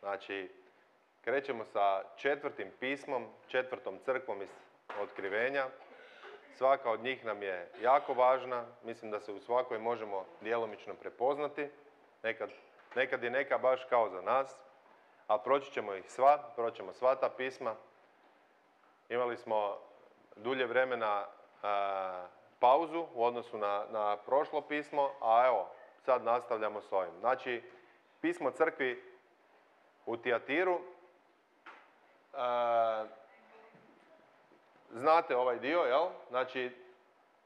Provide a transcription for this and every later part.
Znači, krećemo sa 4. pismom, 4. crkvom iz Otkrivenja. Svaka od njih nam je jako važna. Mislim da se u svakoj možemo djelomično prepoznati. Nekad je neka baš kao za nas, a proći ćemo sva ta pisma. Imali smo dulje vremena pauzu u odnosu na prošlo pismo, a evo, sad nastavljamo s ovim. Znači, pismo crkvi u Tijatiru, znate ovaj dio, jel? Znači,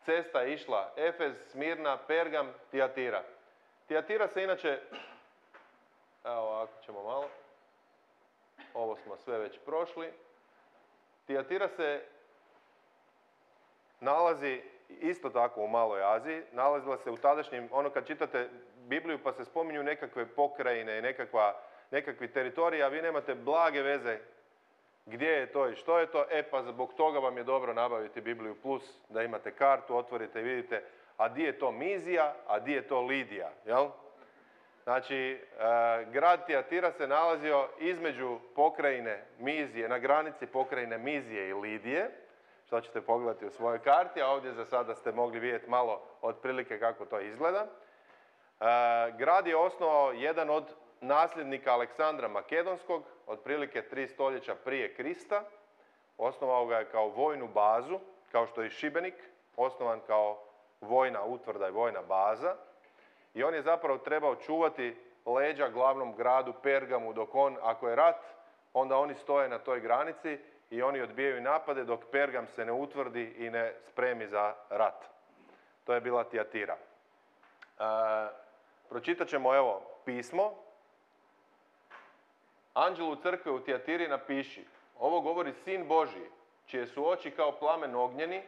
cesta je išla Efez, Smirna, Pergam, Tijatira. Tijatira se inače, evo ovako ćemo malo, ovo smo sve već prošli. Tijatira se nalazi isto tako u Maloj Aziji, nalazila se u tadašnjim, ono kad čitate Bibliju pa se spominju nekakve pokrajine i nekakvi teritoriji, a vi nemate blage veze gdje je to i što je to, pa zbog toga vam je dobro nabaviti Bibliju Plus, da imate kartu, otvorite i vidite, a di je to Mizija, a di je to Lidija, jel? Znači, grad Tijatira se nalazio između pokrajine Mizije, na granici pokrajine Mizije i Lidije, što ćete pogledati u svojoj karti, a ovdje za sada ste mogli vidjeti malo otprilike kako to izgleda. Grad je osnovao jedan od nasljednika Aleksandra Makedonskog, otprilike 3 stoljeća prije Krista. Osnovao ga je kao vojnu bazu, kao što je Šibenik, osnovan kao vojna utvrda i vojna baza. I on je zapravo trebao čuvati leđa glavnom gradu Pergamu, dok ako je rat, onda oni stoje na toj granici i oni odbijaju napade dok Pergam se ne utvrdi i ne spremi za rat. To je bila Tijatira. Pročitat ćemo evo pismo. Anđelu crkve u Tijatiri napiši: ovo govori Sin Božji, čije su oči kao plamen ognjeni,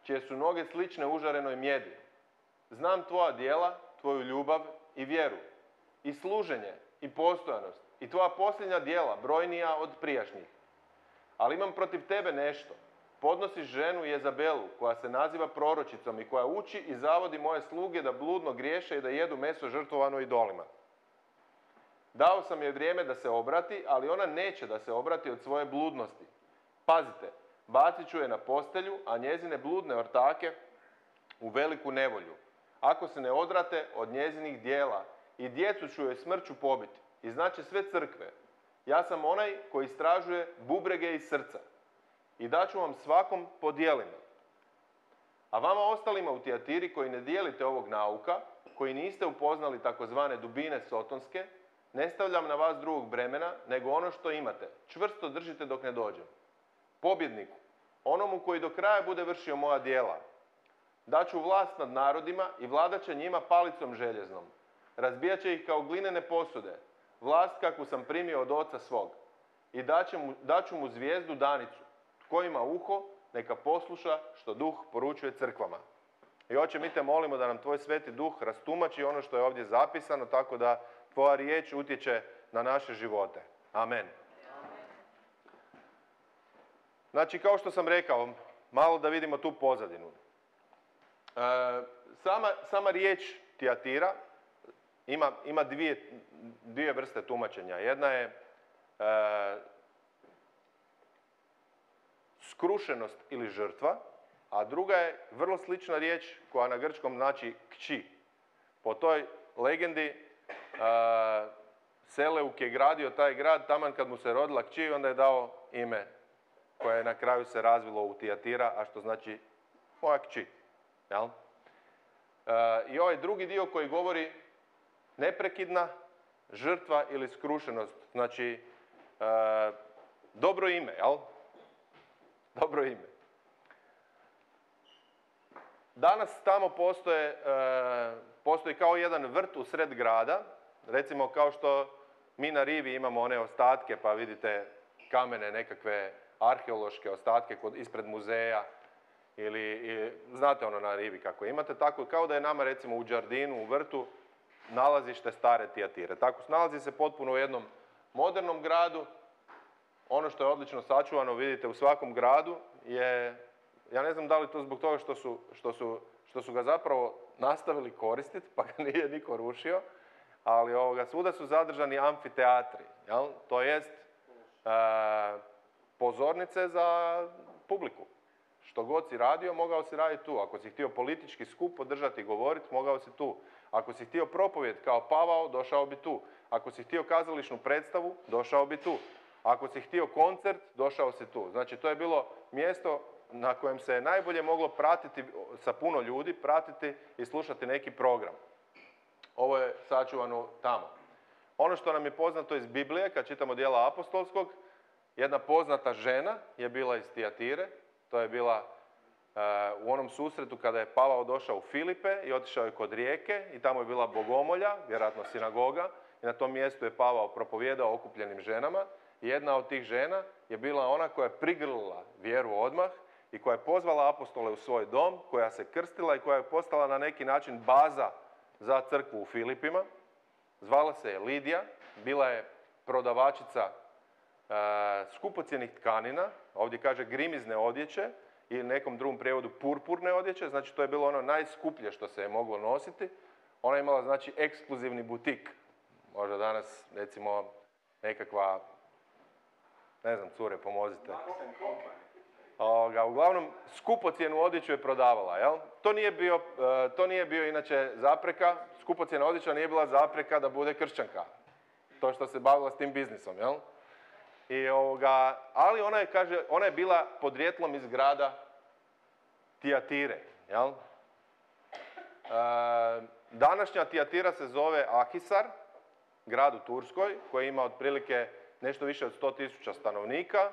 čije su noge slične užarenoj mjedi. Znam tvoja djela, tvoju ljubav i vjeru, i služenje, i postojanost, i tvoja posljednja djela, brojnija od prijašnjih. Ali imam protiv tebe nešto. Podnosiš ženu Jezabelu, koja se naziva proročicom i koja uči i zavodi moje sluge da bludno griješe i da jedu meso žrtvovano idolima. Dao sam joj vrijeme da se obrati, ali ona neće da se obrati od svoje bludnosti. Pazite, bacit ću je na postelju, a njezine bludne ortake u veliku nevolju. Ako se ne odrate od njezinih dijela, i djecu ću joj smrću pobiti. I znaće sve crkve. Ja sam onaj koji istražuje bubrege iz srca. I daću vam svakom po djelima. A vama ostalima u Tijatiri koji ne dijelite ovog nauka, koji niste upoznali takozvane dubine sotonske, ne stavljam na vas drugog bremena, nego ono što imate. Čvrsto držite dok ne dođem. Pobjedniku, onomu koji do kraja bude vršio moja djela, daću vlast nad narodima i vladat će njima palicom željeznom. Razbijat će ih kao glinene posude, vlast kakvu sam primio od oca svog. I daću mu zvijezdu danicu. Tko ima uho, neka posluša što duh poručuje crkvama. I Oče, mi te molimo da nam tvoj sveti duh rastumači ono što je ovdje zapisano, tako da tvoja riječ utječe na naše živote. Amen. Znači, kao što sam rekao, malo da vidimo tu pozadinu. Sama riječ Tijatira ima dvije vrste tumačenja. Jedna je skrušenost ili žrtva, a druga je vrlo slična riječ koja na grčkom znači kći. Po toj legendi Seleuk je gradio taj grad taman kad mu se rodila kći, onda je dao ime koje je na kraju se razvilo u Tijatira, a što znači moja kći. Jel? I ovaj drugi dio koji govori neprekidna žrtva ili skrušenost, znači dobro ime, jel? Dobro ime. Danas tamo postoji kao jedan vrt u sred grada, recimo kao što mi na rivi imamo one ostatke, pa vidite kamene, nekakve arheološke ostatke ispred muzeja, ili znate ono na rivi kako imate, tako kao da je nama recimo u Đardinu, u vrtu, nalazište stare Tijatire. Tako nalazi se potpuno u jednom modernom gradu. Ono što je odlično sačuvano, vidite, u svakom gradu je, ja ne znam da li to zbog toga što su ga zapravo nastavili koristiti, pa ga nije niko rušio, ali svuda su zadržani amfiteatri, jel? To jest pozornice za publiku. Što god si radio, mogao si raditi tu. Ako si htio politički skup održati i govoriti, mogao si tu. Ako si htio propovjed kao Pavao, došao bi tu. Ako si htio kazališnu predstavu, došao bi tu. Ako si htio koncert, došao si tu. Znači, to je bilo mjesto na kojem se najbolje moglo pratiti sa puno ljudi, pratiti i slušati neki program. Ovo je sačuvano tamo. Ono što nam je poznato iz Biblije, kad čitamo djela apostolskog, jedna poznata žena je bila iz Tijatire. To je bila u onom susretu kada je Pavao došao u Filipe i otišao je kod rijeke i tamo je bila bogomolja, vjerojatno sinagoga, i na tom mjestu je Pavao propovijedao okupljenim ženama. I jedna od tih žena je bila ona koja je prigrlila vjeru odmah i koja je pozvala apostole u svoj dom, koja se krstila i koja je postala na neki način baza za crkvu u Filipima. Zvala se je Lidija, bila je prodavačica skupocjenih tkanina, ovdje kaže grimizne odjeće i nekom drugom prijevodu purpurne odjeće, znači to je bilo ono najskuplje što se je moglo nositi. Ona je imala znači ekskluzivni butik, možda danas recimo nekakva, ne znam, cure, pomozite. Uglavnom, skupocjenu odjeću je prodavala, jel? To nije bio inače zapreka, skupocjena odjeća nije bila zapreka da bude kršćanka. To što se bavila s tim biznisom, jel? Ali ona je bila podrijetlom iz grada Tijatire, jel? Današnja Tijatira se zove Ahisar, grad u Turskoj, koji ima otprilike nešto više od 100.000 stanovnika.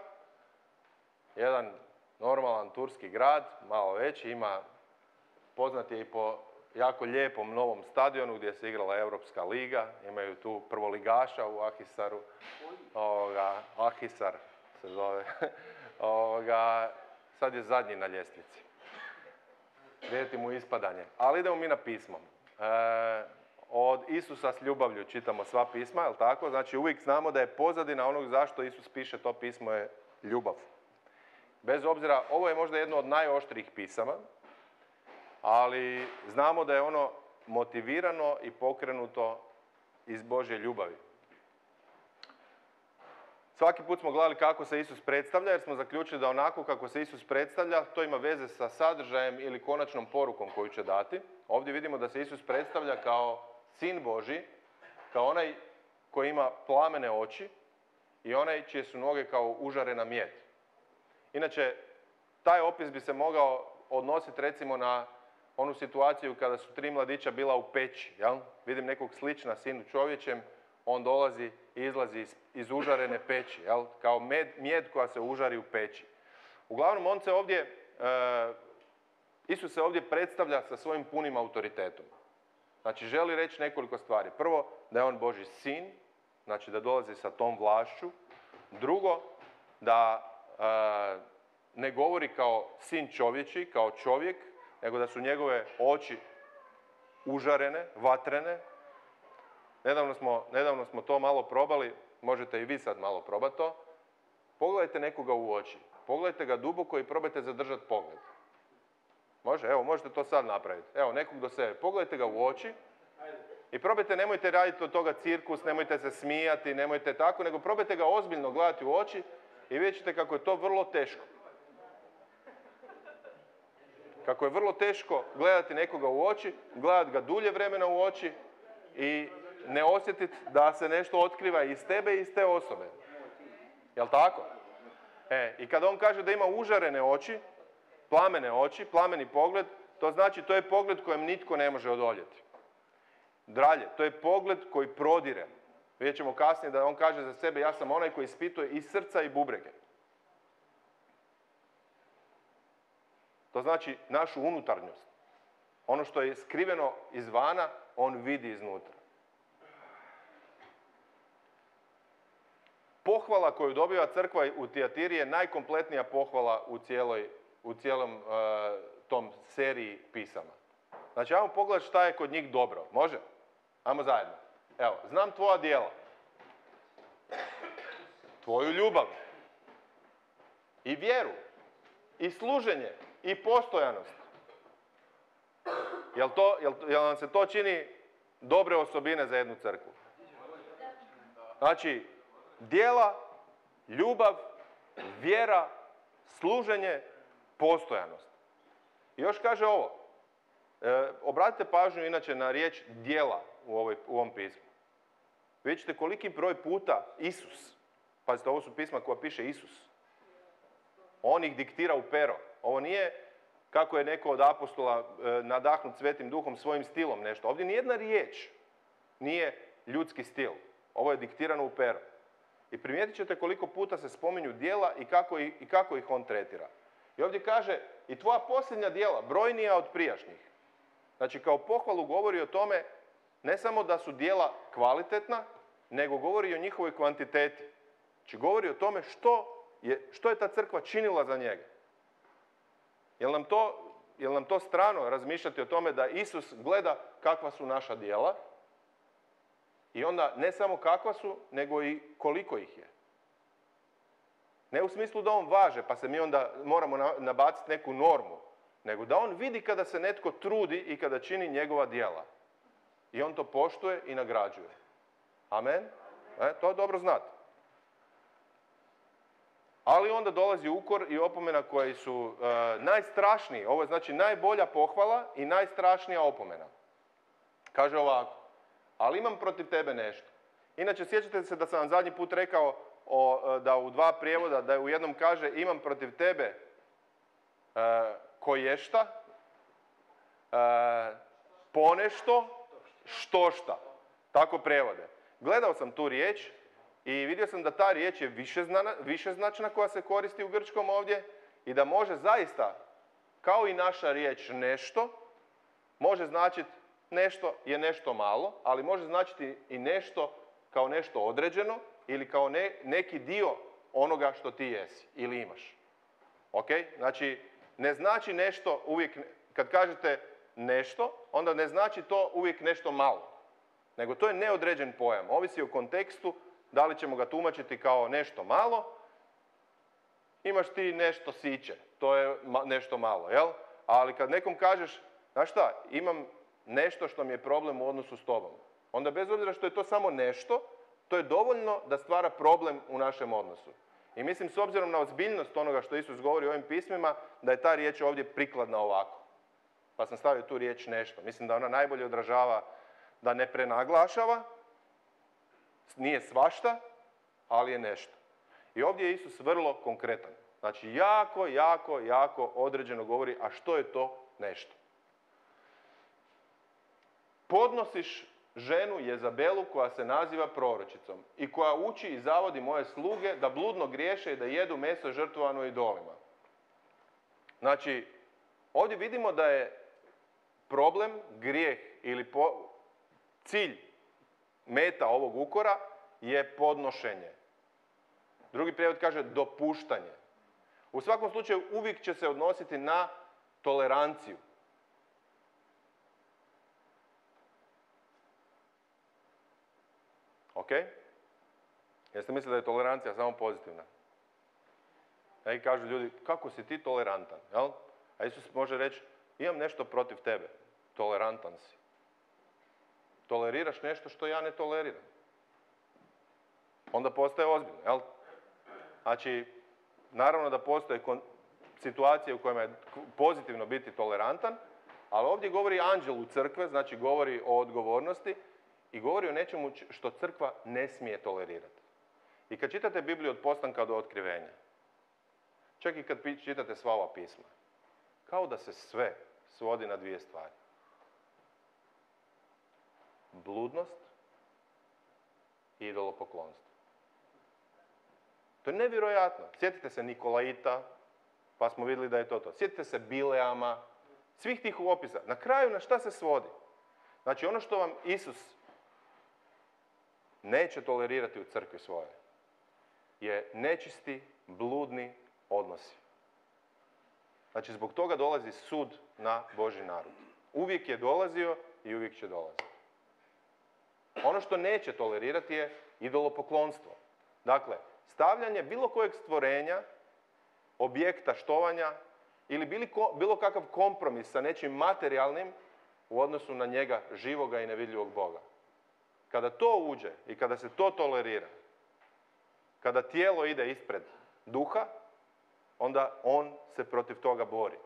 Jedan normalan turski grad, malo veći, poznat je i po jako lijepom novom stadionu gdje se igrala Europska liga. Imaju tu prvoligaša u Ahisaru. Ahisar se zove. Sad je zadnji na ljestvici. Vidjeti mu ispadanje. Ali idemo mi na pismo. Od Isusa s ljubavlju čitamo sva pisma, jel tako? Znači uvijek znamo da je pozadina onog zašto Isus piše to pismo je ljubav. Bez obzira, ovo je možda jedno od najoštrijih pisama, ali znamo da je ono motivirano i pokrenuto iz Božje ljubavi. Svaki put smo gledali kako se Isus predstavlja, jer smo zaključili da onako kako se Isus predstavlja, to ima veze sa sadržajem ili konačnom porukom koju će dati. Ovdje vidimo da se Isus predstavlja kao Sin Božji, kao onaj koji ima plamene oči i onaj čije su noge kao užarena mjed. Inače, taj opis bi se mogao odnositi recimo na onu situaciju kada su 3 mladića bila u peći. Jel? Vidim nekog slična Sinu čovječem, on dolazi i izlazi iz užarene peći, jel? Kao mjed koja se užari u peći. Uglavnom, Isus se ovdje predstavlja sa svojim punim autoritetom. Znači, želi reći nekoliko stvari. Prvo, da je on Božji sin, znači da dolazi sa tom vlašću. Drugo, da ne govori kao sin čovječi, kao čovjek, nego da su njegove oči užarene, vatrene. Nedavno smo to malo probali, možete i vi sad malo probati to. Pogledajte nekoga u oči. Pogledajte ga duboko i probajte zadržati pogled. Može? Evo, možete to sad napraviti. Evo, nekog do sebe. Pogledajte ga u oči i probajte, nemojte raditi od toga cirkus, nemojte se smijati, nemojte tako, nego probajte ga ozbiljno gledati u oči i vidjet ćete kako je to vrlo teško. Kako je vrlo teško gledati nekoga u oči, gledati ga dulje vremena u oči i ne osjetiti da se nešto otkriva iz tebe i iz te osobe. Jel' tako? I kada on kaže da ima užarene oči, plamene oči, plameni pogled, to znači to je pogled kojem nitko ne može odoljeti. Dalje, to je pogled koji prodire. Vidjet ćemo kasnije da on kaže za sebe, ja sam onaj koji ispituje i srca i bubrege. To znači našu unutarnjost. Ono što je skriveno izvana, on vidi iznutra. Pohvala koju dobiva crkva u Tijatiri je najkompletnija pohvala u cijelom tom seriji pisama. Znači, ajmo pogledati šta je kod njih dobro. Može? Ajmo zajedno. Evo, znam tvoja djela. Tvoju ljubav. I vjeru. I služenje. I postojanost. Jel vam se to čini dobre osobine za jednu crkvu? Znači, djela, ljubav, vjera, služenje, postojanost. I još kaže ovo. Obratite pažnju inače na riječ djela u ovom pismu. Vidjet ćete koliki broj puta Isus. Pazite, ovo su pisma koja piše Isus. On ih diktira u pero. Ovo nije kako je neko od apostola nadahnut Svetim Duhom svojim stilom nešto. Ovdje nijedna riječ nije ljudski stil. Ovo je diktirano u pero. I primijetit ćete koliko puta se spominju djela i kako ih on tretira. I ovdje kaže, i tvoja posljednja djela brojnija od prijašnjih. Znači, kao pohvalu govori o tome ne samo da su djela kvalitetna, nego govori i o njihovoj kvantiteti. Znači, govori o tome što je ta crkva činila za njega. Jel nam to strano razmišljati o tome da Isus gleda kakva su naša djela i onda ne samo kakva su, nego i koliko ih je. Ne u smislu da on važe, pa se mi onda moramo nabaciti neku normu, nego da on vidi kada se netko trudi i kada čini njegova djela. I on to poštuje i nagrađuje. Amen? To je dobro znati. Ali onda dolazi ukor i opomena koji su najstrašniji. Ovo je znači najbolja pohvala i najstrašnija opomena. Kaže ovako, ali imam protiv tebe nešto. Inače, sjećate se da sam vam zadnji put rekao da u dva prijevoda, da u jednom kaže imam protiv tebe koješta, ponešto, štošta. Tako prevode. Gledao sam tu riječ i vidio sam da ta riječ je višeznačna koja se koristi u grčkom ovdje i da može zaista, kao i naša riječ nešto, može značiti nešto je nešto malo, ali može značiti i nešto kao nešto određeno ili kao neki dio onoga što ti jesi ili imaš. Ok? Znači, ne znači nešto uvijek, kad kažete nešto, onda ne znači to uvijek nešto malo. Nego to je neodređen pojam. Ovisi o kontekstu, da li ćemo ga tumačiti kao nešto malo. Imaš ti nešto siće, to je nešto malo, jel? Ali kad nekom kažeš, znaš šta, imam nešto što mi je problem u odnosu s tobom. Onda bez obzira što je to samo nešto, to je dovoljno da stvara problem u našem odnosu. I mislim, s obzirom na ozbiljnost onoga što Isus govori u ovim pismima, da je ta riječ ovdje prikladna ovako. Pa sam stavio tu riječ nešto. Mislim da ona najbolje odražava da ne prenaglašava, nije svašta, ali je nešto. I ovdje je Isus vrlo konkretan. Znači, jako određeno govori, a što je to nešto? Podnosiš ženu Jezabelu koja se naziva proročicom i koja uči i zavodi moje sluge da bludno griješe i da jedu meso žrtvovano idolima. Znači, ovdje vidimo da je problem, grijeh ili cilj, meta ovog ukora je podnošenje. Drugi prijevod kaže dopuštanje. U svakom slučaju uvijek će se odnositi na toleranciju. Ok? Jeste mislili da je tolerancija samo pozitivna? I kažu ljudi, kako si ti tolerantan? Jel? A Isus može reći, imam nešto protiv tebe. Tolerantan si. Toleriraš nešto što ja ne toleriram. Onda postaje ozbiljno, jel? Znači, naravno da postoje situacije u kojima je pozitivno biti tolerantan, ali ovdje govori anđel u crkve, znači govori o odgovornosti i govori o nečemu što crkva ne smije tolerirati. I kad čitate Bibliju od postanka do otkrivenja, čak i kad čitate sva ova pisma, kao da se sve svodi na dvije stvari. Bludnost i idolopoklonstvo. To je nevjerojatno. Sjetite se Nikolaita, pa smo vidjeli da je to. Sjetite se Bileama, svih tih opisa. Na kraju na šta se svodi? Znači ono što vam Isus neće tolerirati u crkvi svoje je nečisti, bludni odnosi. Znači zbog toga dolazi sud na Božji narod. Uvijek je dolazio i uvijek će dolaziti. Ono što neće tolerirati je idolopoklonstvo. Dakle, stavljanje bilo kojeg stvorenja, objekta štovanja ili bilo kakav kompromis sa nečim materijalnim u odnosu na njega živoga i nevidljivog Boga. Kada to uđe i kada se to tolerira, kada tijelo ide ispred duha, onda on se protiv toga bori.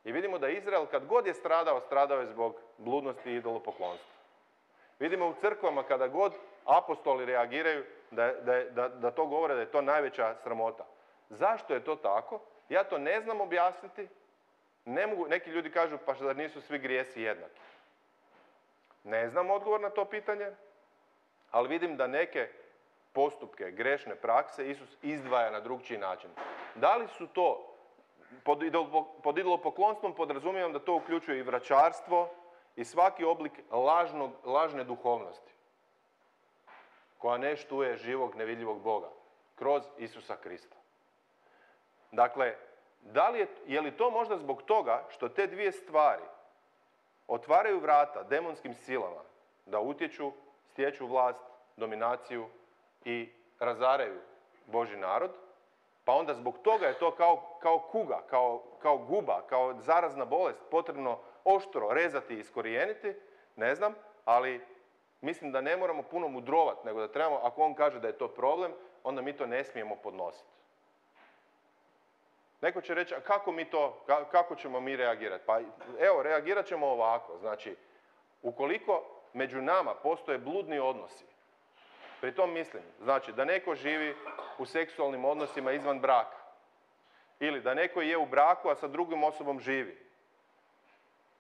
I vidimo da Izrael, kad god je stradao, stradao je zbog bludnosti i idolopoklonstva. Vidimo u crkvama, kada god apostoli reagiraju, da to govore da je to najveća sramota. Zašto je to tako? Ja to ne znam objasniti. Neki ljudi kažu, pa da nisu svi grijesi jednaki. Ne znam odgovor na to pitanje, ali vidim da neke postupke, grešne prakse Isus izdvaja na drugčiji način. Da li su to, pod idolopoklonstvom podrazumijevam da to uključuje i vraćarstvo i svaki oblik lažne duhovnosti, koja ne štuje živog, nevidljivog Boga, kroz Isusa Krista. Dakle, je li to možda zbog toga što te dvije stvari otvaraju vrata demonskim silama da utječu, stječu vlast, dominaciju i razaraju Božji narod, pa onda zbog toga je to kao kuga, kao guba, kao zarazna bolest potrebno oštro rezati i iskorijeniti, ne znam, ali mislim da ne moramo puno mudrovati, nego da trebamo, ako on kaže da je to problem, onda mi to ne smijemo podnositi. Neko će reći, a kako ćemo mi reagirati? Pa evo, reagirat ćemo ovako. Znači, ukoliko među nama postoje bludni odnosi, pri tom mislim, znači da neko živi u seksualnim odnosima izvan braka, ili da neko je u braku, a sa drugom osobom živi,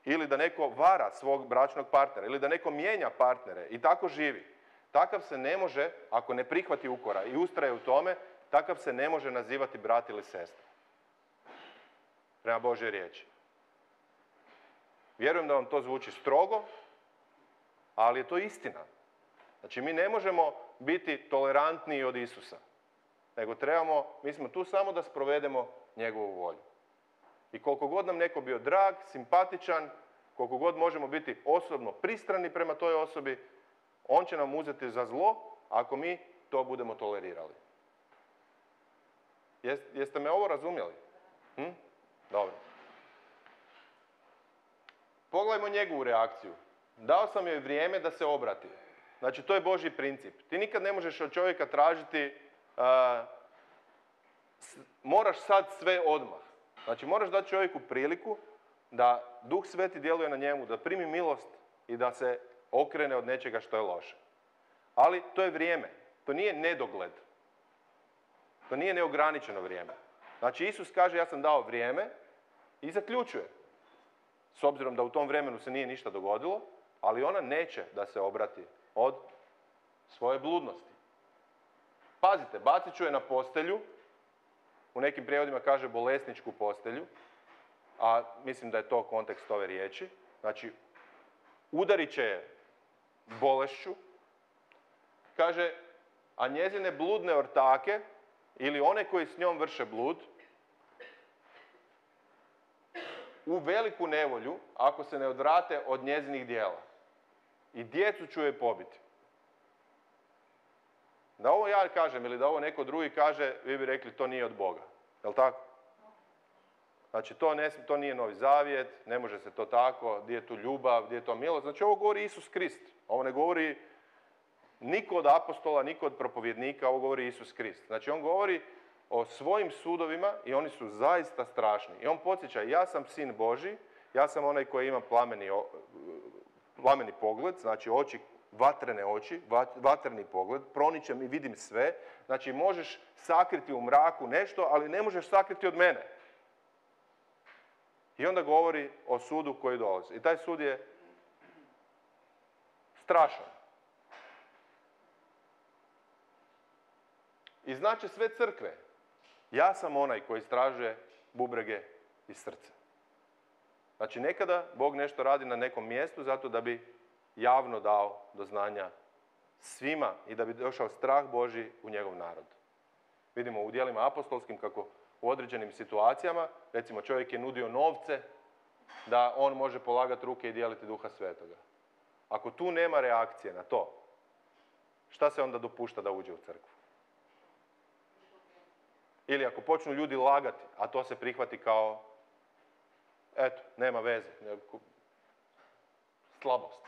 ili da neko vara svog bračnog partnera, ili da neko mijenja partnere i tako živi, takav se ne može, ako ne prihvati ukora i ustraje u tome, takav se ne može nazivati brat ili sestra. Prema Božjoj riječi. Vjerujem da vam to zvuči strogo, ali je to istina. Znači, mi ne možemo biti tolerantniji od Isusa, nego mi smo tu samo da sprovedemo njegovu volju. I koliko god nam neko bio drag, simpatičan, koliko god možemo biti osobno pristrani prema toj osobi, on će nam uzeti za zlo ako mi to budemo tolerirali. Jeste me ovo razumjeli? Dobro. Pogledajmo njegovu reakciju. Dao sam joj vrijeme da se obrati. Znači, to je Božji princip. Ti nikad ne možeš od čovjeka tražiti moraš sad sve odmah. Znači, moraš dati čovjeku priliku da Duh Sveti djeluje na njemu, da primi milost i da se okrene od nečega što je loše. Ali to je vrijeme. To nije nedogled. To nije neograničeno vrijeme. Znači, Isus kaže, ja sam dao vrijeme i zaključuje. S obzirom da u tom vremenu se nije ništa dogodilo, ali ona neće da se obrati od svoje bludnosti. Pazite, bacit ću je na postelju, u nekim prijevodima kaže bolesničku postelju, a mislim da je to kontekst ove riječi. Znači, udarit će je bolešću, kaže, a njezine bludne ortake, ili one koji s njom vrše blud, u veliku nevolju ako se ne odvrate od njezinih dijela. I djecu ću je pobiti. Da ovo ja kažem ili da ovo neko drugi kaže, vi bi rekli to nije od Boga. Jel' tako? Znači to nije Novi Zavjet, ne može se to tako, gdje je tu ljubav, gdje je to milost. Znači ovo govori Isus Krist. Ovo ne govori niko od apostola, niko od propovjednika, ovo govori Isus Krist. Znači on govori o svojim sudovima i oni su zaista strašni. I on podsjeća, ja sam sin Božji, ja sam onaj koji ima plameni pogled, znači vatrene oči, vatreni pogled, proničem i vidim sve. Znači možeš sakriti u mraku nešto, ali ne možeš sakriti od mene. I onda govori o sudu koji dolazi. I taj sud je strašan. I znači sve crkve, ja sam onaj koji istražuje bubrege i srce. Znači nekada Bog nešto radi na nekom mjestu zato da bi javno dao do znanja svima i da bi došao strah Božji u njegov narod. Vidimo u djelima apostolskim kako u određenim situacijama, recimo čovjek je nudio novce da on može polagati ruke i dijeliti Duha Svetoga. Ako tu nema reakcije na to, šta se onda dopušta da uđe u crkvu? Ili ako počnu ljudi lagati, a to se prihvati kao, eto, nema veze. slabost.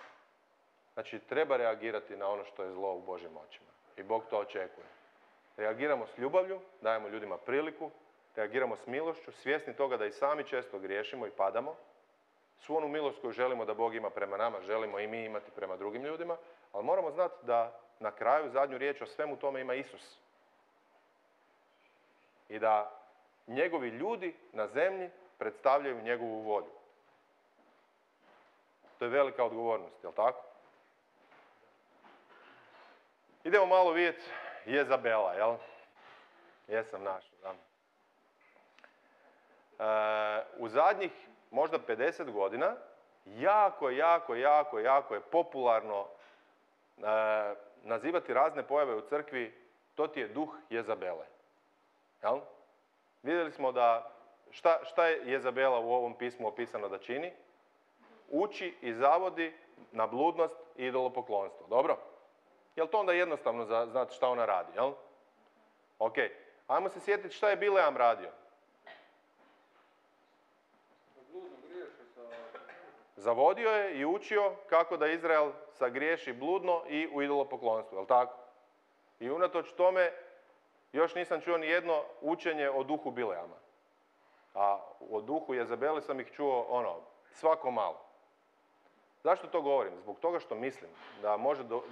Znači, treba reagirati na ono što je zlo u Božjim očima. I Bog to očekuje. Reagiramo s ljubavlju, dajemo ljudima priliku, reagiramo s milošću, svjesni toga da i sami često griješimo i padamo. Svu onu milost koju želimo da Bog ima prema nama, želimo i mi imati prema drugim ljudima, ali moramo znati da na kraju zadnju riječ o svemu tome ima Isus. I da njegovi ljudi na zemlji predstavljaju njegovu volju. To je velika odgovornost, jel' tako? Idemo malo vidjeti Jezabela, jel? Jesam našao, da. U zadnjih možda 50 godina jako je popularno nazivati razne pojave u crkvi, to ti je duh Jezabele. Jel? Vidjeli smo da, šta je Jezabela u ovom pismu opisano da čini? Uči i zavodi na bludnost i idolopoklonstvo. Dobro? Jel to onda jednostavno znati šta ona radi, jel? Ok. Ajmo se sjetiti šta je Bileam radio. Zavodio je i učio kako da Izrael sagriješi bludno i u idolopoklonstvu, jel tako? I unatoč tome još nisam čuo ni jedno učenje o duhu Bileama. A o duhu Jezabele sam ih čuo svako malo. Zašto to govorim? Zbog toga što mislim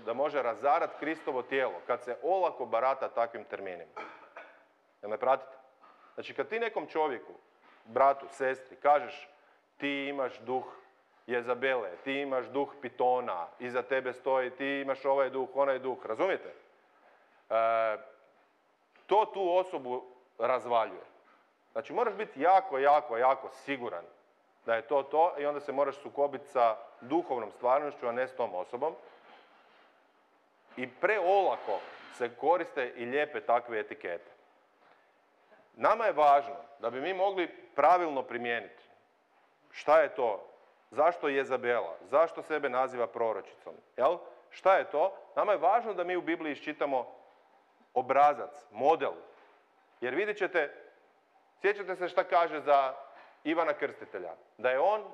da može razarat Kristovo tijelo kad se olako barata takvim terminima. Jel me pratite? Znači kad ti nekom čovjeku, bratu, sestri, kažeš ti imaš duh Jezabele, ti imaš duh Pitona, iza tebe stoji, ti imaš ovaj duh, onaj duh, razumijete? To tu osobu razvaljuje. Znači moraš biti jako siguran da je to i onda se moraš sukobiti sa duhovnom stvarnošću, a ne s tom osobom. I preolako se koriste i lijepe takve etikete. Nama je važno da bi mi mogli pravilno primijeniti šta je to, zašto je Jezabela, zašto sebe naziva proročicom, jel? Šta je to? Nama je važno da mi u Bibliji iščitamo obrazac, model. Jer vidjet ćete, sjećate se šta kaže za Ivana Krstitelja.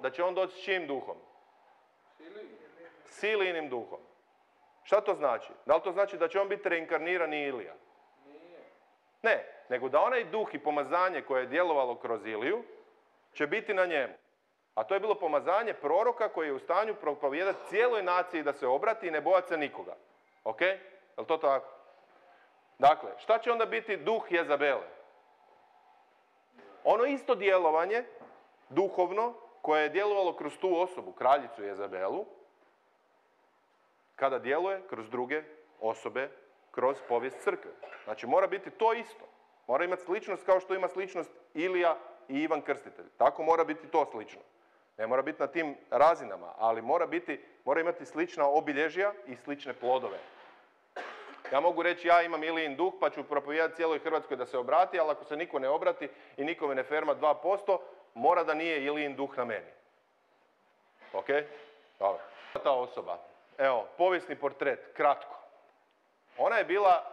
Da će on doći s čim duhom? S Ilijinim duhom. Šta to znači? Da li to znači da će on biti reinkarnirani Ilija? Ne, nego da onaj duh i pomazanje koje je djelovalo kroz Iliju će biti na njemu. A to je bilo pomazanje proroka koji je u stanju propovijedati cijeloj naciji da se obrati i ne bojati se nikoga. Ok? Je li to tako? Dakle, šta će onda biti duh Jezabele? Ono isto djelovanje, duhovno, koje je djelovalo kroz tu osobu, kraljicu Jezabelu, kada djeluje kroz druge osobe, kroz povijest crkve. Znači, mora biti to isto. Mora imati sličnost kao što ima sličnost Ilija i Ivan Krstitelj. Tako mora biti to slično. Ne mora biti na tim razinama, ali mora imati slična obilježja i slične plodove. Ja mogu reći, ja imam Ilijin duh, pa ću propovijedati cijeloj Hrvatskoj da se obrati, ali ako se niko ne obrati i nikome ne ferma 2%, mora da nije Ilijin duh na meni. Ok? Dobro. Ta osoba. Evo, povijesni portret, kratko. Ona je bila,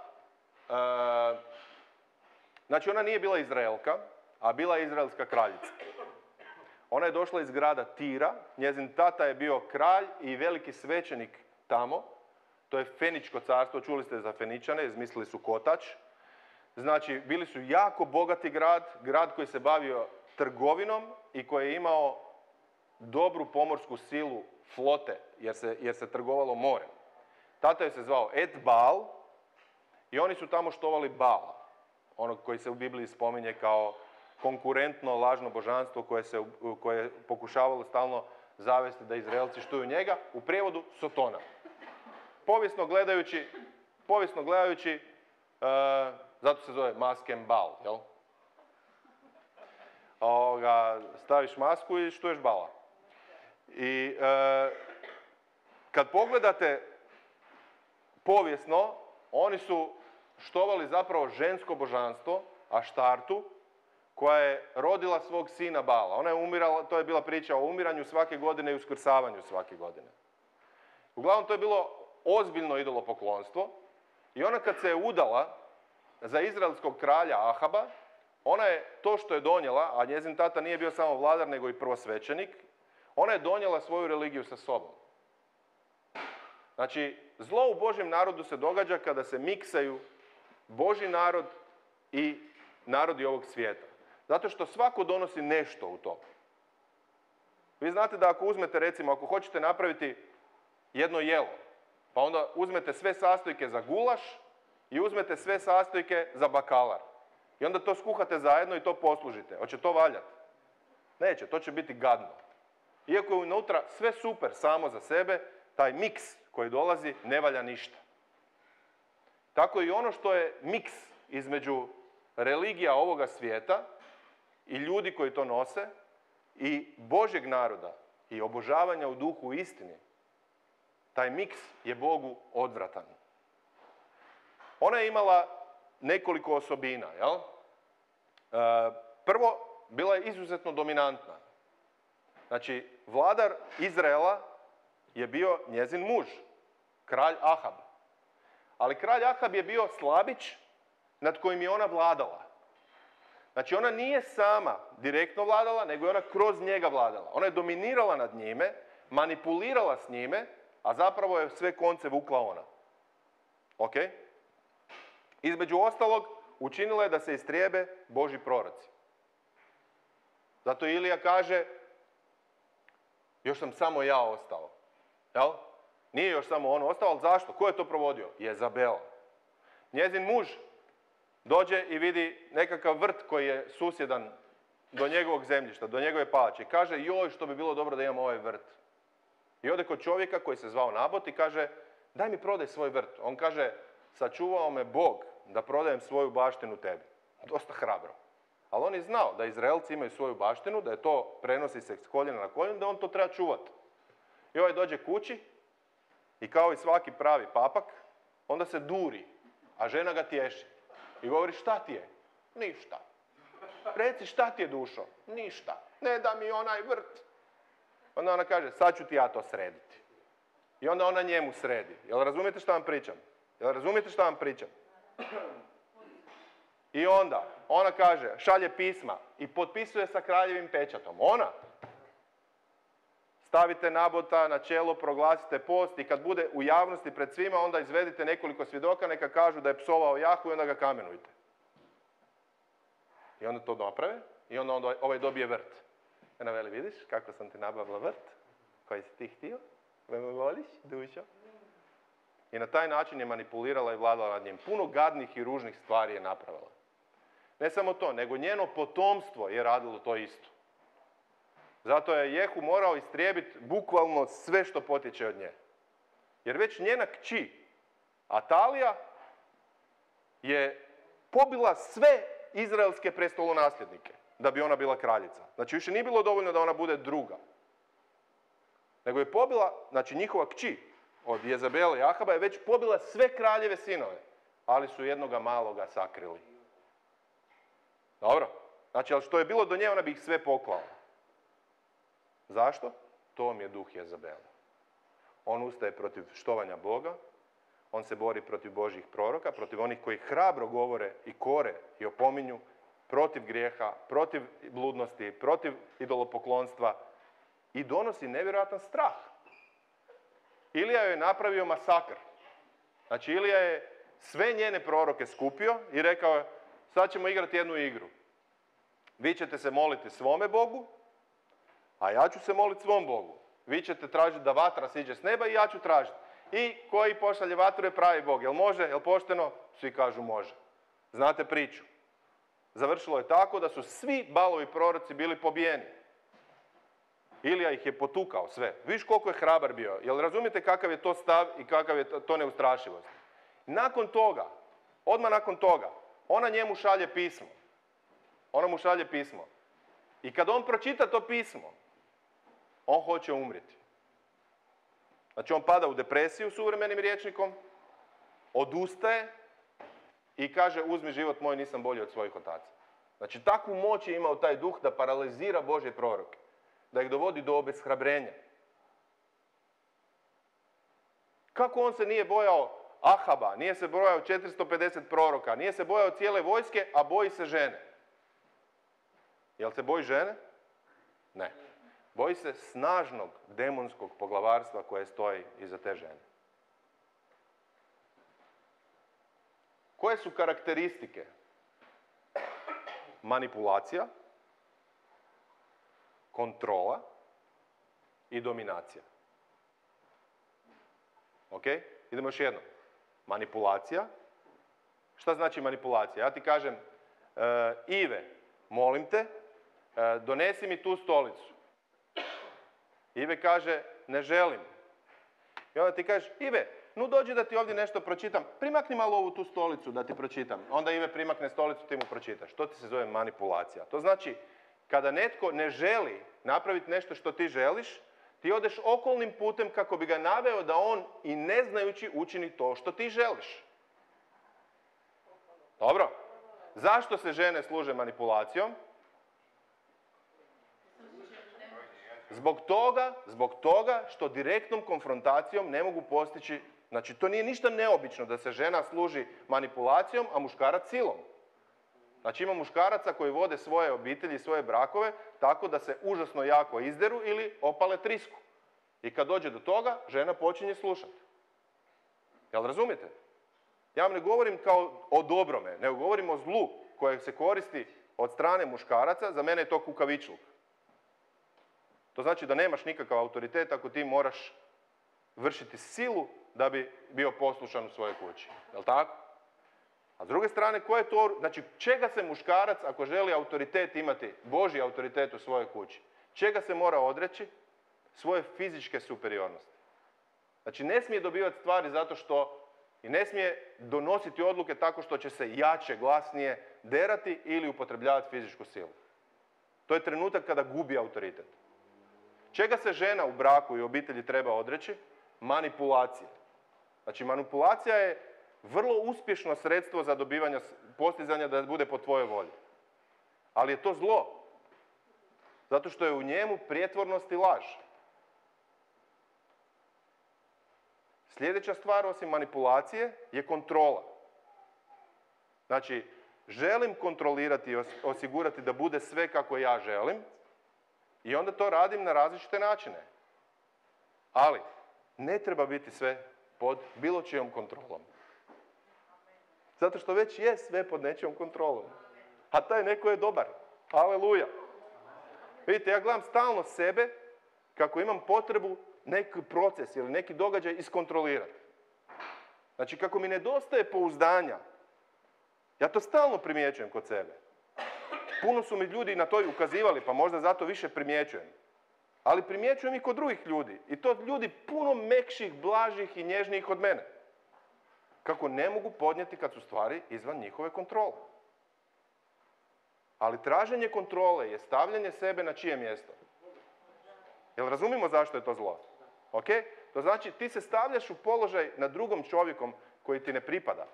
znači ona nije bila Izraelka, a bila je izraelska kraljica. Ona je došla iz grada Tira, njezin tata je bio kralj i veliki svećenik tamo. To je Feničko carstvo, čuli ste za Feničane, izmislili su kotač. Znači, bili su jako bogati grad koji se bavio trgovinom i koji je imao dobru pomorsku silu flote, jer se trgovalo morem. Tata je se zvao Et Baal i oni su tamo štovali Baala, onog koji se u Bibliji spominje kao konkurentno lažno božanstvo koje je pokušavalo stalno zavesti da Izraelci štuju njega, u prijevodu Sotona. Povijesno gledajući, zato se zove Masken Baal, jel? Staviš masku i štuješ Baala. I kad pogledate povijesno, oni su štovali zapravo žensko božanstvo, Aštartu, koja je rodila svog sina Baala. Ona je umirala, to je bila priča o umiranju svake godine i uskrsavanju svake godine. Uglavnom, to je bilo ozbiljno idolopoklonstvo i ona kad se je udala za izraelskog kralja Ahaba, ona je to što je donijela, a njezin tata nije bio samo vladar nego i prvosvećenik, ona je donijela svoju religiju sa sobom. Znači, zlo u Božjem narodu se događa kada se miksaju Božji narod i narodi ovog svijeta. Zato što svako donosi nešto u to. Vi znate da ako uzmete, recimo, ako hoćete napraviti jedno jelo, pa onda uzmete sve sastojke za gulaš i uzmete sve sastojke za bakalar. I onda to skuhate zajedno i to poslužite. Hoće to valjati? Neće, to će biti gadno. Iako je unutra sve super samo za sebe, taj miks koji dolazi ne valja ništa. Tako i ono što je miks između religija ovoga svijeta i ljudi koji to nose i Božjeg naroda i obožavanja u duhu i istini, taj miks je Bogu odvratan. Ona je imala nekoliko osobina, jel? Prvo, bila je izuzetno dominantna. Znači, vladar Izraela je bio njezin muž, kralj Ahab. Ali kralj Ahab je bio slabić nad kojim je ona vladala. Znači, ona nije sama direktno vladala, nego je ona kroz njega vladala. Ona je dominirala nad njime, manipulirala s njime, a zapravo je sve konce vukla ona. Ok? Između ostalog, učinila je da se istrijebe Božji proroci. Zato Ilija kaže, još sam samo ja ostao. Jel? Nije još samo on ostao, ali zašto? Ko je to provodio? Jezabel. Njezin muž dođe i vidi nekakav vrt koji je susjedan do njegovog zemljišta, do njegove palače. I kaže, joj, što bi bilo dobro da imam ovaj vrt. I ode kod čovjeka koji se zvao Nabot i kaže, daj mi prodaj svoj vrt. On kaže, sačuvao me Bog da prodajem svoju baštinu tebi. Dosta hrabro. Ali on je znao da Izraelci imaju svoju baštinu, da je to prenosi se s koljena na koljeno, da on to treba čuvati. I ovaj dođe kući i kao i svaki pravi papak, onda se duri, a žena ga tješi. I govori, šta ti je? Ništa. Reci, šta ti je, dušo? Ništa. Ne da mi onaj vrt. Onda ona kaže, sad ću ti ja to srediti. I onda ona njemu sredi. Jel razumijete šta vam pričam? I onda, ona kaže, šalje pisma i potpisuje sa kraljevim pečatom. Ona. Stavite Nabota na čelo, proglasite post i kad bude u javnosti pred svima, onda izvedite nekoliko svjedoka, neka kažu da je psovao Jahu i onda ga kamenujte. I onda to naprave i onda ovaj dobije vrt. I ona veli, vidiš kako sam ti nabavila vrt koji si ti htio, me voliš, dušo. I na taj način je manipulirala i vladala nad njim. Puno gadnih i ružnih stvari je napravila. Ne samo to, nego njeno potomstvo je radilo to isto. Zato je Jehu morao istrijebiti bukvalno sve što potječe od nje. Jer već njena kći, Atalija, je pobila sve izraelske prestolonasljednike da bi ona bila kraljica. Znači, više nije bilo dovoljno da ona bude druga. Nego je pobila, znači njihova kći od Jezabela i Ahaba je već pobila sve kraljeve sinove, ali su jednoga maloga sakrili. Dobro? Znači, ali što je bilo do nje, ona bi ih sve poklala. Zašto? To vam je duh Jezabela. On ustaje protiv štovanja Boga, on se bori protiv Božjih proroka, protiv onih koji hrabro govore i kore i opominju, protiv grijeha, protiv bludnosti, protiv idolopoklonstva i donosi nevjerojatan strah. Ilija je napravio masakr. Znači, Ilija je sve njene proroke skupio i rekao je, sad ćemo igrati jednu igru. Vi ćete se moliti svome Bogu, a ja ću se moliti svom Bogu. Vi ćete tražiti da vatra siđe s neba i ja ću tražiti. I koji pošalje vatru je pravi Bog. Jel može? Jel pošteno? Svi kažu može. Znate priču. Završilo je tako da su svi Balovi proroci bili pobijeni. Ilija ih je potukao sve. Viš koliko je hrabar bio. Jel razumijete kakav je to stav i kakav je to neustrašivost? Nakon toga, odmah nakon toga, ona njemu šalje pismo. Ona mu šalje pismo. I kad on pročita to pismo, on hoće umriti. Znači, on pada u depresiju suvremenim rječnikom, odustaje i kaže, uzmi život moj, nisam bolji od svojih otaca. Znači, takvu moć je imao taj duh da paralizira Božje proroke, da ih dovodi do obeshrabrenja. Kako on se nije bojao Ahaba, nije se bojao 450 proroka, nije se bojao cijele vojske, a boji se žene? Jel se boji žene? Ne. Boji se snažnog demonskog poglavarstva koje stoji iza te žene. Koje su karakteristike? Manipulacija, kontrola i dominacija. Ok? Idemo još jednom. Manipulacija. Šta znači manipulacija? Ja ti kažem, Ive, molim te, donesi mi tu stolicu. Ive kaže, ne želim. I onda ti kažeš, Ive, no dođi da ti ovdje nešto pročitam. Primakni malo ovu tu stolicu da ti pročitam. Onda Ive primakne stolicu, ti mu pročitaš. To ti se zove manipulacija. To znači, kada netko ne želi napraviti nešto što ti želiš, ti odeš okolnim putem kako bi ga naveo da on i ne znajući učini to što ti želiš. Dobro. Zašto se žene služe manipulacijom? Zbog toga što direktnom konfrontacijom ne mogu postići, znači to nije ništa neobično da se žena služi manipulacijom, a muškarac silom. Znači ima muškaraca koji vode svoje obitelji, svoje brakove, tako da se užasno jako izderu ili opale trisku. I kad dođe do toga, žena počinje slušati. Jel razumijete? Ja vam ne govorim kao o dobrome, nego govorim o zlu koje se koristi od strane muškaraca, za mene je to kukavičluk. To znači da nemaš nikakav autoritet ako ti moraš vršiti silu da bi bio poslušan u svojoj kući. Jel tako? A s druge strane, koje je to, znači čega se muškarac, ako želi autoritet imati, Božji autoritet u svojoj kući, čega se mora odreći? Svoje fizičke superiornosti. Znači ne smije dobivati stvari zato što i ne smije donositi odluke tako što će se jače, glasnije derati ili upotrebljavati fizičku silu. To je trenutak kada gubi autoritet. Čega se žena u braku i obitelji treba odreći? Manipulacije. Znači manipulacija je vrlo uspješno sredstvo za dobivanje postizanja da bude po tvojoj volji. Ali je to zlo. Zato što je u njemu prijetvornost i laž. Sljedeća stvar osim manipulacije je kontrola. Znači, želim kontrolirati i osigurati da bude sve kako ja želim i onda to radim na različite načine. Ali, ne treba biti sve pod bilo čijom kontrolom. Zato što već je sve pod nečijom kontrolom. A taj neko je dobar. Aleluja. Vidite, ja gledam stalno sebe kako imam potrebu neki proces ili neki događaj iskontrolirati. Znači, kako mi nedostaje pouzdanja, ja to stalno primjećujem kod sebe. Puno su mi ljudi na to i ukazivali, pa možda zato više primjećujem. Ali primjećujem i kod drugih ljudi. I to ljudi puno mekših, blažih i nježnijih od mene. Kako ne mogu podnijeti kad su stvari izvan njihove kontrole. Ali traženje kontrole je stavljanje sebe na čije mjesto? Jel razumimo zašto je to zlo? Ok? To znači ti se stavljaš u položaj nad drugom čovjekom koji ti ne pripada.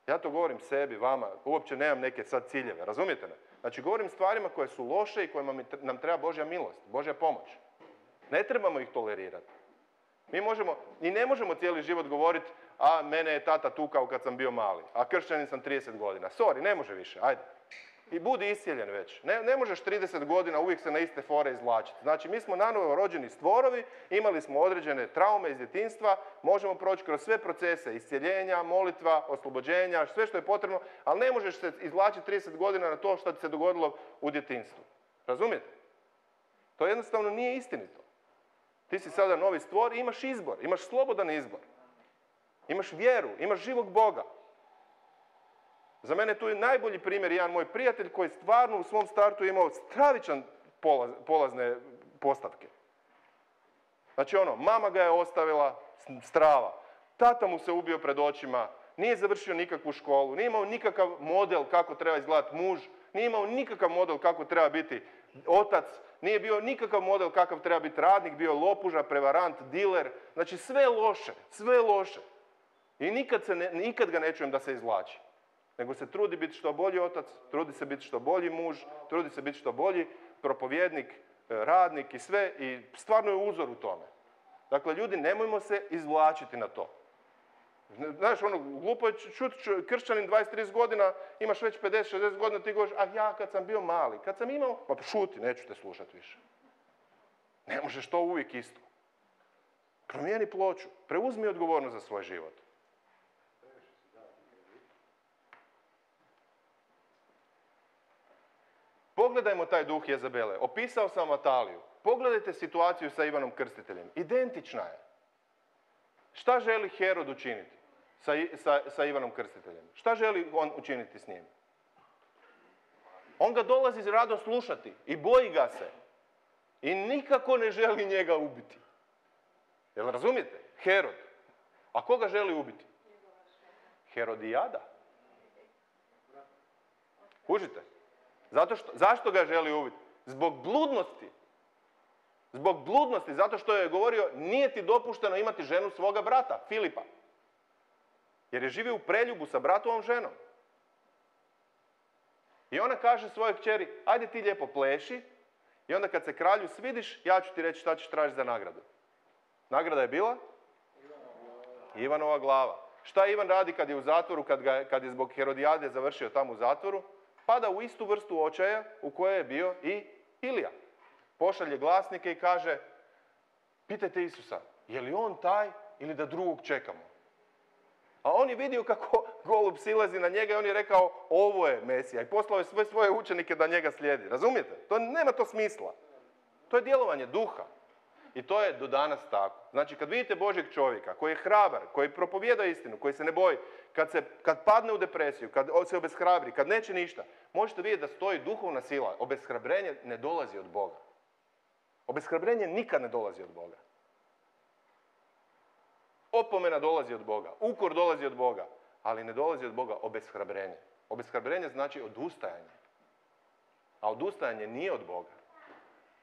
Ja to govorim sebi, vama, uopće nemam neke sad ciljeve, razumijete me? Znači govorim stvarima koje su loše i kojima nam treba Božja milost, Božja pomoć. Ne trebamo ih tolerirati. Mi možemo, i ne možemo cijeli život govoriti, a mene je tata tukao kad sam bio mali, a kršćanin sam 30 godina. Sorry, ne može više, ajde. I budi iscijeljen već. Ne možeš 30 godina uvijek se na iste fore izvlačiti. Znači, mi smo nanovo rođeni stvorovi, imali smo određene traume iz djetinjstva, možemo proći kroz sve procese iscijeljenja, molitva, oslobođenja, sve što je potrebno, ali ne možeš se izvlačiti 30 godina na to što ti se dogodilo u djetinjstvu. Razumijete? To jednostavno nije istinito. Ti si sada novi stvor i imaš izbor, imaš slobodan izbor. Imaš vjeru, imaš živog Boga. Za mene tu je najbolji primjer jedan moj prijatelj koji stvarno u svom startu imao stravičan polazne postavke. Znači mama ga je ostavila strava, tata mu se ubio pred očima, nije završio nikakvu školu, nije imao nikakav model kako treba izgledati muž, nije imao nikakav model kako treba biti otac, nije bio nikakav model kakav treba biti radnik, bio lopuža, prevarant, diler, znači sve loše, sve loše. I nikad ga ne čujem da se izvlači. Nego se trudi biti što bolji otac, trudi se biti što bolji muž, trudi se biti što bolji propovjednik, radnik i sve, i stvarno je uzor u tome. Dakle, ljudi, nemojmo se izvlačiti na to. Znaš, glupo je čuti kršćanin 20-30 godina, imaš već 50-60 godina, ti govoriš, a ja kad sam bio mali, kad sam imao, pa šuti, neću te slušati više. Ne možeš to uvijek isto. Promijeni ploču, preuzmi odgovornost za svoj život. Pogledajmo taj duh Jezabele. Opisao sam Ataliju. Pogledajte situaciju sa Ivanom Krstiteljem. Identična je. Šta želi Herod učiniti sa Ivanom Krstiteljem? Šta želi on učiniti s njim? On ga dolazi rado slušati i boji ga se. I nikako ne želi njega ubiti. Jel razumijete? Herod. A koga želi ubiti? Herodijada. Kužite? Zašto ga želi ubiti? Zbog bludnosti. Zbog bludnosti, zato što je govorio nije ti dopušteno imati ženu svoga brata, Filipa. Jer je živio u preljubu sa bratovom ženom. I ona kaže svojoj kćeri, ajde ti lijepo pleši i onda kad se kralju svidiš, ja ću ti reći šta ćeš tražiti za nagradu. Nagrada je bila? Ivanova glava. Šta Ivan radi kad je u zatvoru, kad je zbog Herodijade završio tamo u zatvoru? Pada u istu vrstu očaja u kojoj je bio i Ilija. Pošalje glasnike i kaže, pitajte Isusa, je li on taj ili da drugog čekamo? A on je vidio kako golub silazi na njega i on je rekao, ovo je Mesija. I poslao je sve svoje učenike da njega slijedi. Razumijete? Nema to smisla. To je djelovanje duha. I to je do danas tako. Znači, kad vidite Božjeg čovjeka koji je hrabar, koji propovijeda istinu, koji se ne boji, kad padne u depresiju, kad se obeshrabri, kad neće ništa, možete vidjeti da stoji duhovna sila. Obeshrabrenje ne dolazi od Boga. Obeshrabrenje nikad ne dolazi od Boga. Opomena dolazi od Boga, ukor dolazi od Boga, ali ne dolazi od Boga obeshrabrenje. Obeshrabrenje znači odustajanje. A odustajanje nije od Boga.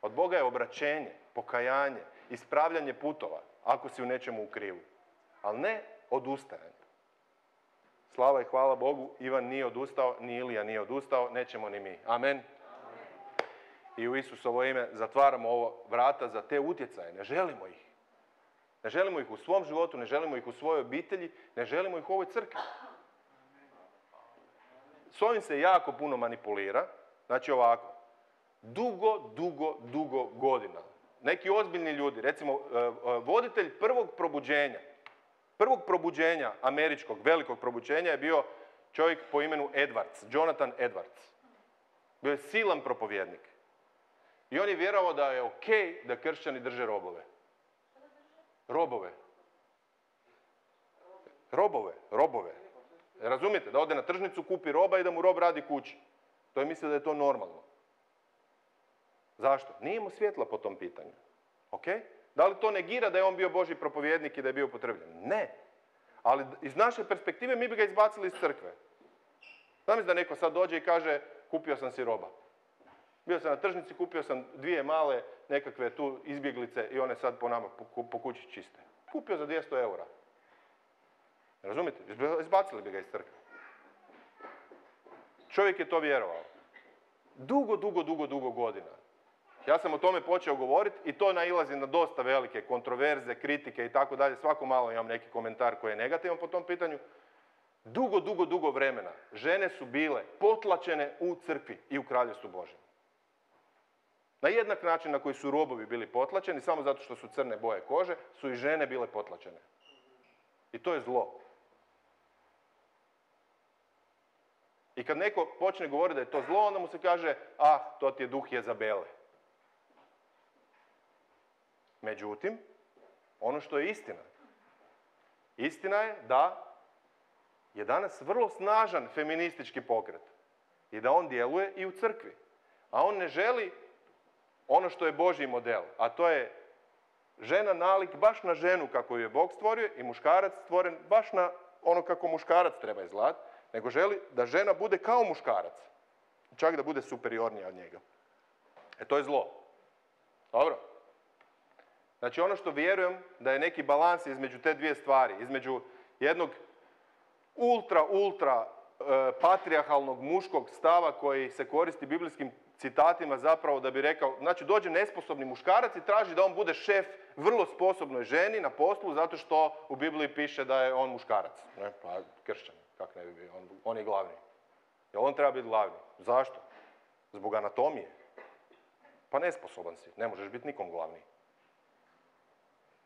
Od Boga je obraćenje, pokajanje, ispravljanje putova, ako si u nečemu u krivu. Ali ne odustajanje. Slava i hvala Bogu, Ivan nije odustao, ni Ilija nije odustao, nećemo ni mi. Amen. I u Isusovo ime zatvaramo ovo vrata za te utjecaje. Ne želimo ih. Ne želimo ih u svom životu, ne želimo ih u svojoj obitelji, ne želimo ih u ovoj crkvi. S ovim se jako puno manipulira. Znači ovako, dugo godina. Neki ozbiljni ljudi, recimo voditelj prvog probuđenja američkog, velikog probuđenja je bio čovjek po imenu Edwards, Jonathan Edwards. Bio je silan propovjednik. I on je vjerovao da je okej da kršćani drže robove. Robove. Razumijete? Da ode na tržnicu, kupi roba i da mu rob radi kući. To je mislio da je to normalno. Zašto? Nije mu svjetla po tom pitanju. Ok? Da li to negira da je on bio Božji propovjednik i da je bio upotrebljen? Ne. Ali iz naše perspektive mi bi ga izbacili iz crkve. Znam da neko sad dođe i kaže, kupio sam si roba. Bio sam na tržnici, kupio sam 2 male nekakve tu izbjeglice i one sad po nama po kući čiste. Kupio za 200 eura. Razumite? Izbacili bi ga iz crkve. Čovjek je to vjerovao. Dugo godina. Ja sam o tome počeo govoriti i to nailazi na dosta velike kontroverze, kritike i tako dalje. Svako malo imam neki komentar koji je negativan po tom pitanju. Dugo vremena žene su bile potlačene u crkvi i u kraljevstvu Božjem. Na jednak način na koji su robovi bili potlačeni, samo zato što su crne boje kože, su i žene bile potlačene. I to je zlo. I kad neko počne govoriti da je to zlo, onda mu se kaže, to ti je duh Jezabele. Međutim, ono što je istina. Istina je da je danas vrlo snažan feministički pokret. I da on djeluje i u crkvi. A on ne želi ono što je Božji model. A to je žena nalik baš na ženu kako ju je Bog stvorio i muškarac stvoren baš na ono kako muškarac treba izgledati. Nego želi da žena bude kao muškarac. Čak da bude superiornija od njega. To je zlo. Dobro? Znači ono što vjerujem da je neki balans između te dvije stvari. Između jednog ultra patrijarhalnog muškog stava koji se koristi biblijskim citatima zapravo da bi rekao, znači dođe nesposobni muškarac i traži da on bude šef vrlo sposobnoj ženi na poslu zato što u Bibliji piše da je on muškarac. Ne, pa kršćan, kak ne bi bio, on je glavni. Jel on treba biti glavni? Zašto? Zbog anatomije. Pa nesposoban si, ne možeš biti nikom glavni.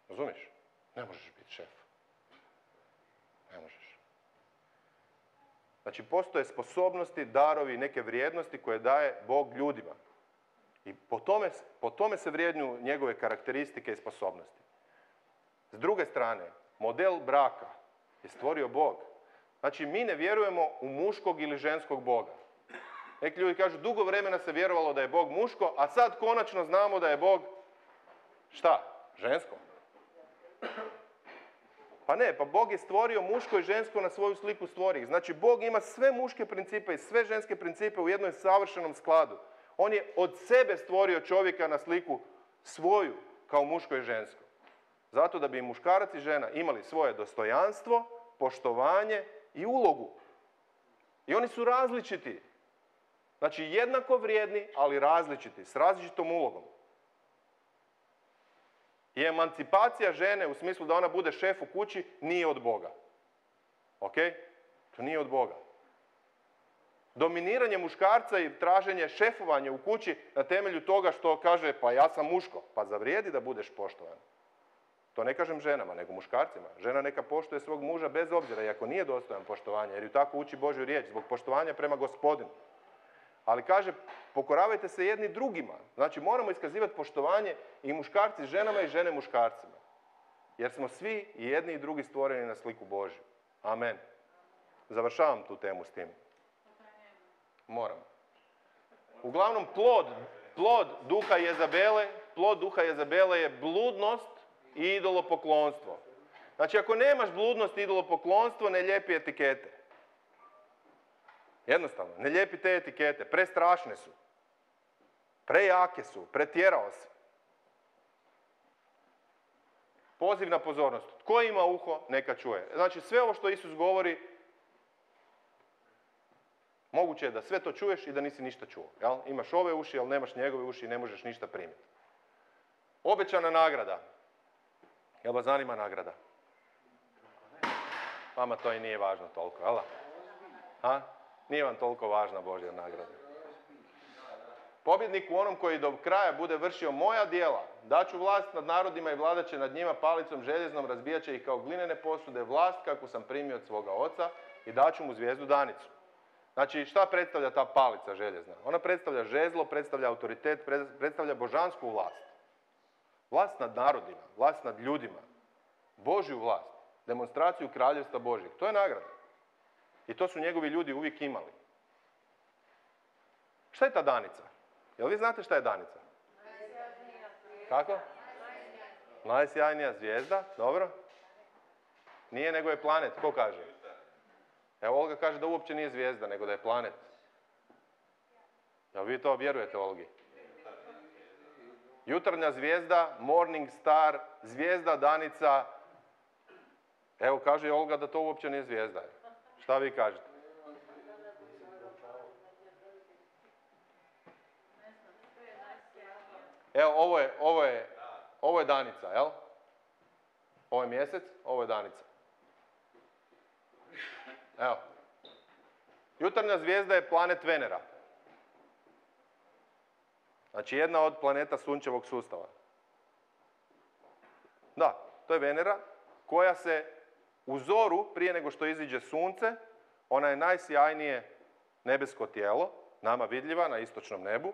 Razumiješ? Ne možeš biti šef. Ne možeš. Znači, postoje sposobnosti, darovi, neke vrijednosti koje daje Bog ljudima. I po tome se vrijednju njegove karakteristike i sposobnosti. S druge strane, model braka je stvorio Bog. Znači, mi ne vjerujemo u muškog ili ženskog Boga. Neki ljudi kažu, dugo vremena se vjerovalo da je Bog muško, a sad konačno znamo da je Bog, šta? Žensko? Pa ne, pa Bog je stvorio muško i žensko na svoju sliku stvori. Znači, Bog ima sve muške principe i sve ženske principe u jednom savršenom skladu. On je od sebe stvorio čovjeka na sliku svoju, kao muško i žensko. Zato da bi muškarac i žena imali svoje dostojanstvo, poštovanje i ulogu. I oni su različiti. Znači, jednako vrijedni, ali različiti, s različitom ulogom. I emancipacija žene, u smislu da ona bude šef u kući, nije od Boga. Ok? To nije od Boga. Dominiranje muškarca i traženje šefovanja u kući na temelju toga što kaže, pa ja sam muško, pa zavrijedi da budeš poštovan. To ne kažem ženama, nego muškarcima. Žena neka poštuje svog muža bez obzira, iako nije dostojan poštovanja, jer ju tako uči Božju riječ, zbog poštovanja prema Gospodinu. Ali kaže, pokoravajte se jedni drugima. Znači, moramo iskazivati poštovanje i muškarci ženama i žene muškarcima. Jer smo svi i jedni i drugi stvoreni na sliku Božju. Amen. Završavam tu temu s tim. Moram. Uglavnom, plod duha Jezabele je bludnost i idolopoklonstvo. Znači, ako nemaš bludnost i idolopoklonstvo, ne lijepi etikete. Jednostavno, ne lijepi te etikete, prestrašne su. Prejake su, pretjerao si. Poziv na pozornost. Tko ima uho, neka čuje. Znači, sve ovo što Isus govori, moguće je da sve to čuješ i da nisi ništa čuo. Jel? Imaš ove uši, ali nemaš njegove uši i ne možeš ništa primiti. Obećana nagrada. Jel vas zanima nagrada? Vama to i nije važno toliko, jel? Ha? Nije vam toliko važna Božja nagrada. Pobjednik u onom koji do kraja bude vršio moja djela, daću vlast nad narodima i vladat će nad njima palicom željeznom, razbijat će ih kao glinene posude, vlast kakvu sam primio od svoga oca i daću mu zvijezdu danicu. Znači, šta predstavlja ta palica željezna? Ona predstavlja žezlo, predstavlja autoritet, predstavlja božansku vlast. Vlast nad narodima, vlast nad ljudima, Božju vlast, demonstraciju kraljevstva Božjeg. To je nagrada. I to su njegovi ljudi uvijek imali. Šta je ta danica? Jel vi znate šta je danica? Kako? Najsjajnija zvijezda, dobro. Nije, nego je planet. Ko kaže? Evo, Olga kaže da uopće nije zvijezda, nego da je planet. Jel vi to vjerujete, Olgi? Jutarnja zvijezda, morning star, zvijezda, danica. Evo, kaže Olga da to uopće nije zvijezda. Šta vi kažete? Evo, ovo je danica, jel? Ovo je mjesec, ovo je danica. Evo. Jutarnja zvijezda je planet Venera. Znači, jedna od planeta sunčevog sustava. Da, to je Venera, koja se u zoru, prije nego što iziđe sunce, ona je najsjajnije nebesko tijelo, nama vidljiva na istočnom nebu,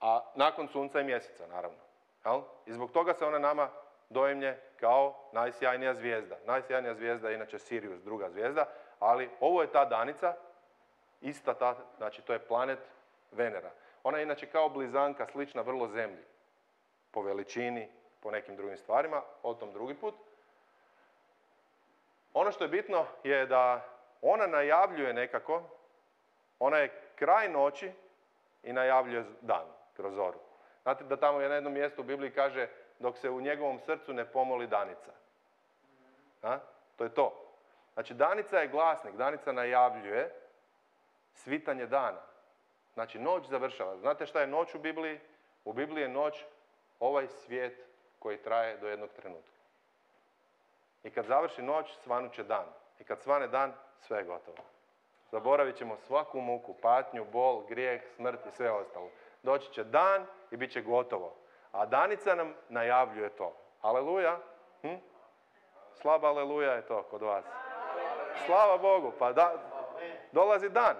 a nakon sunca i mjeseca, naravno. Jel? I zbog toga se ona nama dojemlje kao najsjajnija zvijezda. Najsjajnija zvijezda je inače Sirius, druga zvijezda, ali ovo je ta danica, ista ta, znači to je planet Venera. Ona je inače kao blizanka, slična vrlo Zemlji. Po veličini, po nekim drugim stvarima, o tom drugi put. Ono što je bitno je da ona najavljuje nekako, ona je kraj noći i najavljuje dan kroz zoru. Znate da tamo je na jednom mjestu u Bibliji kaže dok se u njegovom srcu ne pomoli danica. A? To je to. Znači, danica je glasnik, danica najavljuje svitanje dana. Znači, noć završava. Znate šta je noć u Bibliji? U Bibliji je noć ovaj svijet koji traje do jednog trenutka. I kad završi noć, svanut će dan. I kad svane dan, sve je gotovo. Zaboravit ćemo svaku muku, patnju, bol, grijeh, smrt i sve ostalo. Doći će dan i bit će gotovo. A danica nam najavljuje to. Aleluja. Slaba aleluja je to kod vas. Slava Bogu, pa da, dolazi dan.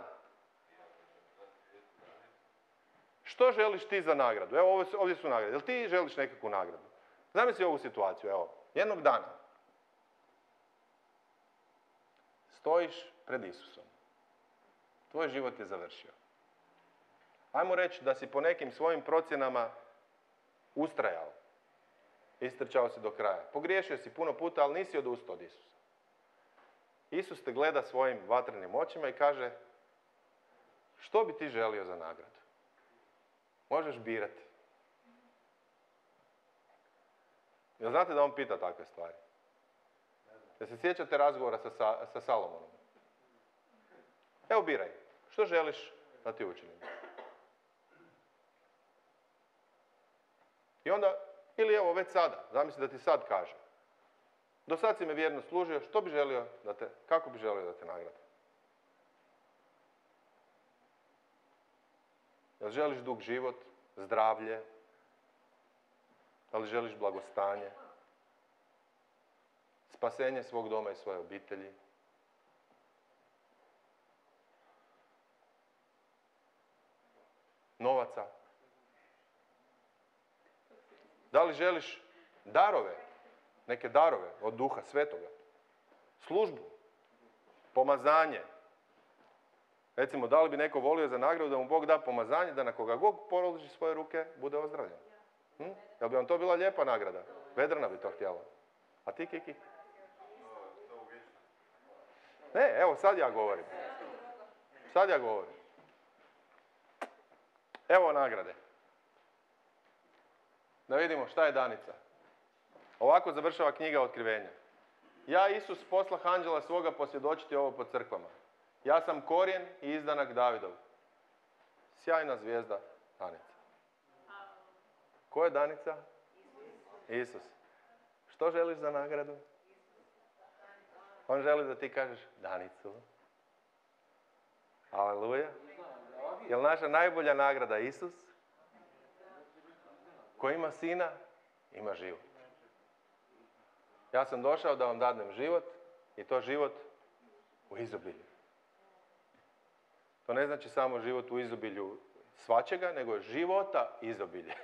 Što želiš ti za nagradu? Evo, ovdje su nagrade. Jel ti želiš nekakvu nagradu? Zamisli ovu situaciju, evo, jednog dana. Stojiš pred Isusom. Tvoj život je završio. Ajmo reći da si po nekim svojim procjenama ustrajao. Istrčao si do kraja. Pogriješio si puno puta, ali nisi odustao od Isusa. Isus te gleda svojim vatrenim očima i kaže, što bi ti želio za nagradu? Možeš birati. Jel znate da on pita takve stvari? Jel se sjećate razgovora sa Salomonom? Evo biraj. Što želiš da ti učinim? I onda, ili evo već sada, zamisli da ti sad kaže. Do sad si me vjerno služio, što bi želio kako bi želio da te nagradim? Jel želiš dug život, zdravlje? Da li želiš blagostanje? Spasenje svog doma i svoje obitelji? Novaca? Da li želiš darove? Neke darove od Duha Svetoga? Službu? Pomazanje? Recimo, da li bi neko volio za nagradu da mu Bog da pomazanje, da na koga god položi svoje ruke, bude ozdravljen? Jel bi vam to bila lijepa nagrada? Vedrana bi to htjela. A ti, Kiki? Ne, evo, sad ja govorim. Evo nagrade. Da vidimo šta je Danica. Ovako završava knjiga Otkrivenja. Ja, Isus, poslah anđela svoga posvjedočiti ovo po crkvama. Ja sam korijen i izdanak Davidov. Sjajna zvijezda Danica. Ko je Danica? Isus. Što želiš za nagradu? On želi da ti kažeš Danicu. Aleluja. Je li naša najbolja nagrada Isus? Ko ima sina, ima život. Ja sam došao da vam dadnem život i to život u izobilju. To ne znači samo život u izobilju svačega, nego života izobilje.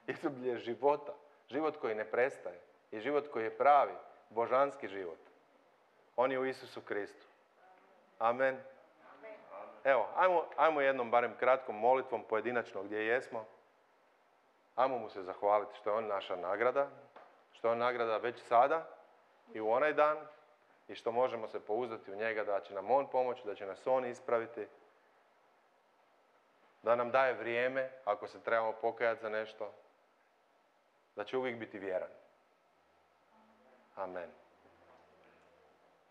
Izobilje života. Život koji ne prestaje. I život koji je pravi, božanski život. On je u Isusu Kristu. Amen. Evo, ajmo jednom, barem kratkom molitvom, pojedinačno gdje jesmo. Ajmo mu se zahvaliti što je on naša nagrada. Što je on nagrada već sada i u onaj dan. I što možemo se pouzdati u njega da će nam on pomoći, da će nas on ispraviti. Da nam daje vrijeme ako se trebamo pokajati za nešto. Da će uvijek biti vjeran. Amen.